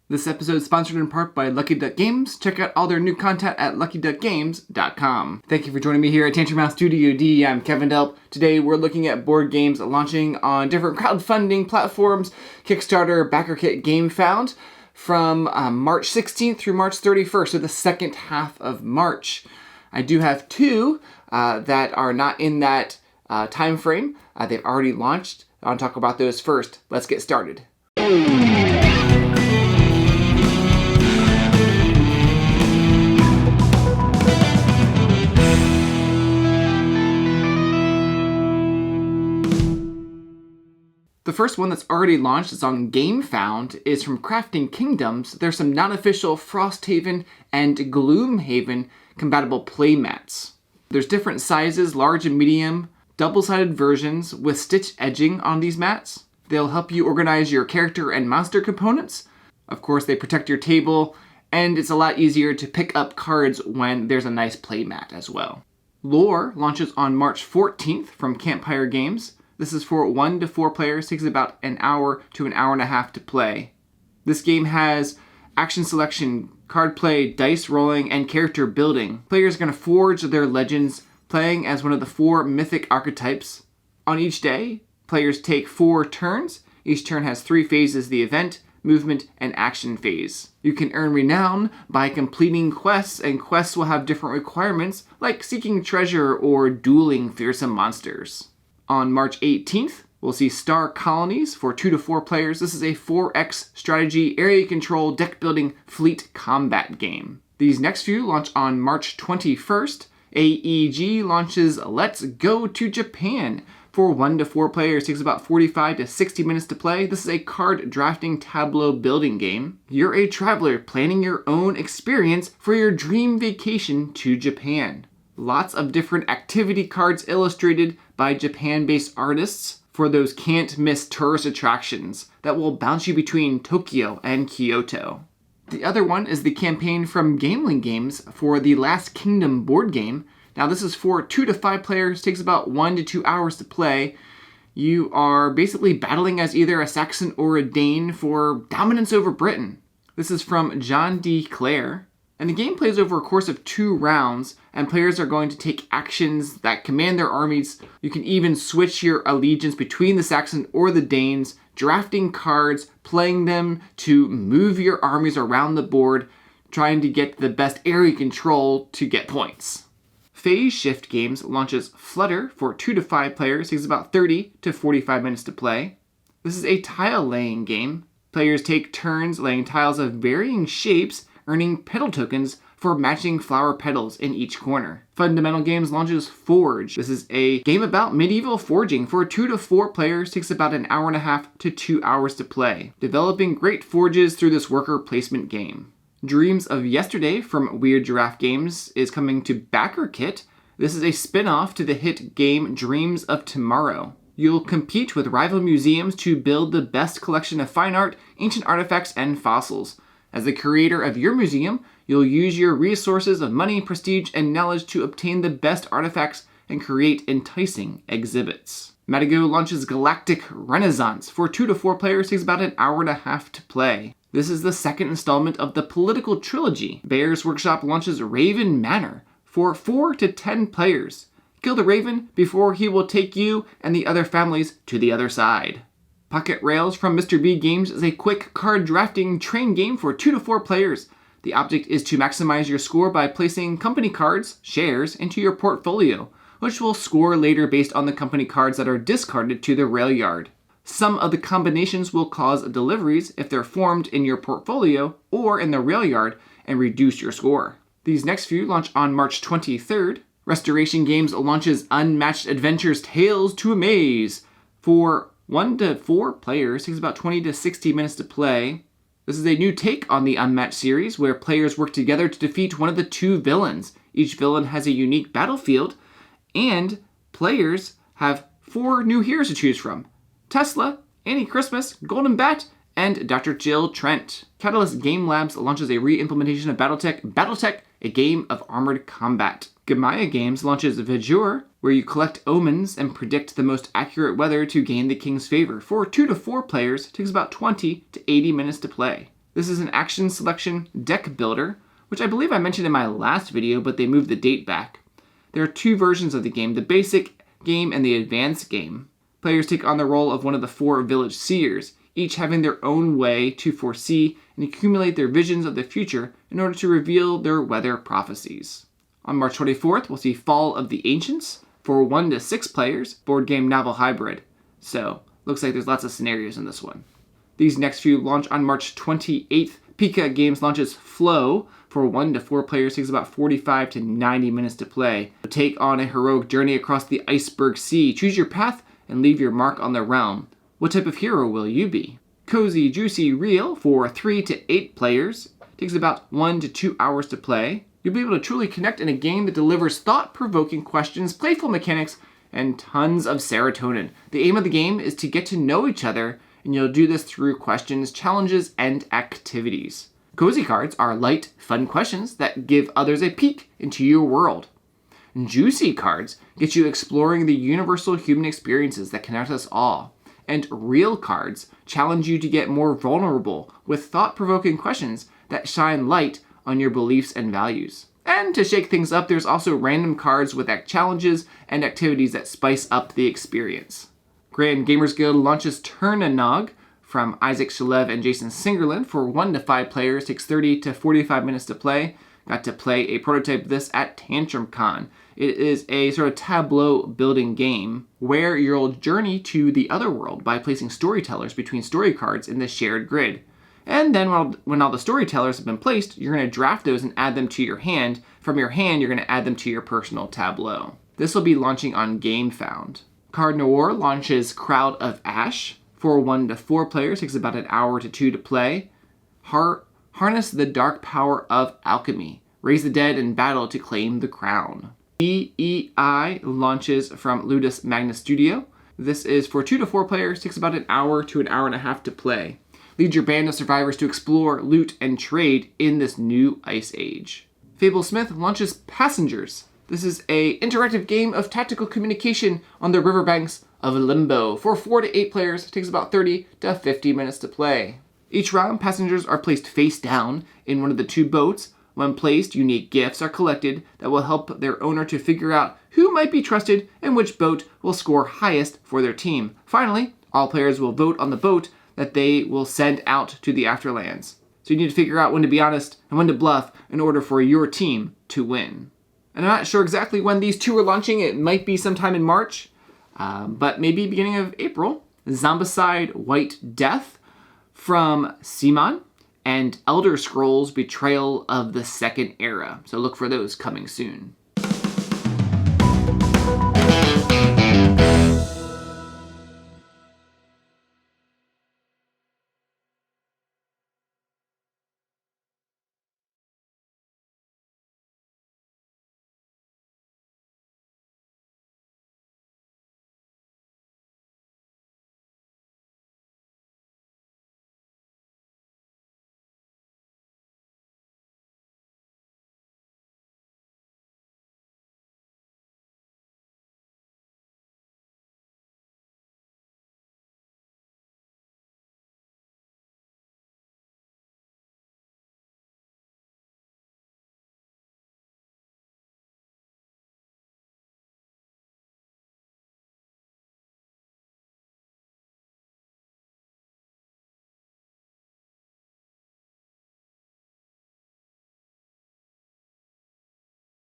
This episode is sponsored in part by Lucky Duck Games. Check out all their new content at luckyduckgames.com. Thank you for joining me here at Tantrum Mouse Studio D. I'm Kevin Delp. Today we're looking at board games launching on different crowdfunding platforms, Kickstarter, Backerkit, Gamefound, from March 16th through March 31st, so the second half of March. I do have two that are not in that time frame. They've already launched. I'll talk about those first. Let's get started. The first one that's already launched is on Gamefound, is from Crafting Kingdoms. There's some non-official Frosthaven and Gloomhaven compatible playmats. There's different sizes, large and medium, double-sided versions with stitch edging on these mats. They'll help you organize your character and monster components. Of course, they protect your table, and it's a lot easier to pick up cards when there's a nice playmat as well. Lore launches on March 14th from Campfire Games. This is for 1 to 4 players, takes about an hour to an hour and a half to play. This game has action selection, card play, dice rolling, and character building. Players are going to forge their legends, playing as one of the 4 mythic archetypes. On each day, players take 4 turns. Each turn has 3 phases: the event, movement, and action phase. You can earn renown by completing quests, and quests will have different requirements, like seeking treasure or dueling fearsome monsters. On March 18th, we'll see Star Colonies for 2 to 4 players. This is a 4X strategy, area control, deck building, fleet combat game. These next few launch on March 21st. AEG launches Let's Go to Japan for 1 to 4 players. Takes about 45 to 60 minutes to play. This is a card drafting tableau building game. You're a traveler planning your own experience for your dream vacation to Japan. Lots of different activity cards illustrated by Japan-based artists for those can't-miss tourist attractions that will bounce you between Tokyo and Kyoto. The other one is the campaign from Gameling Games for the Last Kingdom board game. Now this is for 2 to 5 players, takes about 1 to 2 hours to play. You are basically battling as either a Saxon or a Dane for dominance over Britain. This is from John D. Clare. And the game plays over a course of 2 rounds, and players are going to take actions that command their armies. You can even switch your allegiance between the Saxon or the Danes, drafting cards, playing them to move your armies around the board, trying to get the best area control to get points. Phase Shift Games launches Flutter for 2 to 5 players, takes about 30 to 45 minutes to play. This is a tile laying game. Players take turns laying tiles of varying shapes, earning petal tokens for matching flower petals in each corner. Fundamental Games launches Forge. This is a game about medieval forging for 2 to 4 players, takes about an hour and a half to 2 hours to play. Developing great forges through this worker placement game. Dreams of Yesterday from Weird Giraffe Games is coming to Backerkit. This is a spin-off to the hit game Dreams of Tomorrow. You'll compete with rival museums to build the best collection of fine art, ancient artifacts, and fossils. As the creator of your museum, you'll use your resources of money, prestige, and knowledge to obtain the best artifacts and create enticing exhibits. Matago launches Galactic Renaissance for 2 to 4 players, takes about an hour and a half to play. This is the second installment of the political trilogy. Bears Workshop launches Raven Manor for 4 to 10 players. Kill the Raven before he will take you and the other families to the other side. Pocket Rails from Mr. B Games is a quick card drafting train game for 2 to 4 players. The object is to maximize your score by placing company cards, shares, into your portfolio, which will score later based on the company cards that are discarded to the rail yard. Some of the combinations will cause deliveries if they're formed in your portfolio or in the rail yard and reduce your score. These next few launch on March 23rd. Restoration Games launches Unmatched Adventures Tales to Amaze for 1 to 4 players, takes about 20 to 60 minutes to play. This is a new take on the Unmatched series, where players work together to defeat one of the 2 villains. Each villain has a unique battlefield, and players have 4 new heroes to choose from: Tesla, Annie Christmas, Golden Bat, and Dr. Jill Trent. Catalyst Game Labs launches a re-implementation of Battletech, a game of armored combat. Gamaya Games launches Vedur, where you collect omens and predict the most accurate weather to gain the king's favor. For 2 to 4 players, it takes about 20 to 80 minutes to play. This is an action selection deck builder, which I believe I mentioned in my last video, but they moved the date back. There are two versions of the game, the basic game and the advanced game. Players take on the role of one of the 4 village seers, each having their own way to foresee and accumulate their visions of the future in order to reveal their weather prophecies. On March 24th, we'll see Fall of the Ancients for 1 to 6 players, board game novel hybrid. So, looks like there's lots of scenarios in this one. These next few launch on March 28th. Pika Games launches FLOE for 1 to 4 players, takes about 45 to 90 minutes to play. Take on a heroic journey across the iceberg sea. Choose your path and leave your mark on the realm. What type of hero will you be? Cozy Juicy Real for 3 to 8 players, takes about 1 to 2 hours to play. You'll be able to truly connect in a game that delivers thought-provoking questions, playful mechanics, and tons of serotonin. The aim of the game is to get to know each other, and you'll do this through questions, challenges, and activities. Cozy cards are light, fun questions that give others a peek into your world. Juicy cards get you exploring the universal human experiences that connect us all. And real cards challenge you to get more vulnerable with thought-provoking questions that shine light on your beliefs and values. And to shake things up, there's also random cards with challenges and activities that spice up the experience. Grand Gamers Guild launches Turnanog from Isaac Shalev and Jason Singerland for 1 to 5 players, takes 30 to 45 minutes to play. Got to play a prototype of this at Tantrum Con. It is a sort of tableau building game where you'll journey to the other world by placing storytellers between story cards in the shared grid. And then when all the storytellers have been placed, you're going to draft those and add them to your hand. From your hand, you're going to add them to your personal tableau. This will be launching on Gamefound. Card Noir launches Crowd of Ash for 1 to 4 players, takes about an hour to 2 to play. Harness the dark power of alchemy. Raise the dead in battle to claim the crown. EEI launches from Ludus Magnus Studio. This is for 2 to 4 players, takes about an hour to an hour and a half to play. Lead your band of survivors to explore, loot, and trade in this new ice age. Fable Smith launches Passengers. This is an interactive game of tactical communication on the riverbanks of Limbo. For 4 to 8 players, it takes about 30 to 50 minutes to play. Each round, passengers are placed face down in one of the 2 boats. When placed, unique gifts are collected that will help their owner to figure out who might be trusted and which boat will score highest for their team. Finally, all players will vote on the boat that they will send out to the Afterlands. So you need to figure out when to be honest and when to bluff in order for your team to win. And I'm not sure exactly when these 2 are launching. It might be sometime in March, but maybe beginning of April. Zombicide White Death from Simon and Elder Scrolls Betrayal of the Second Era. So look for those coming soon.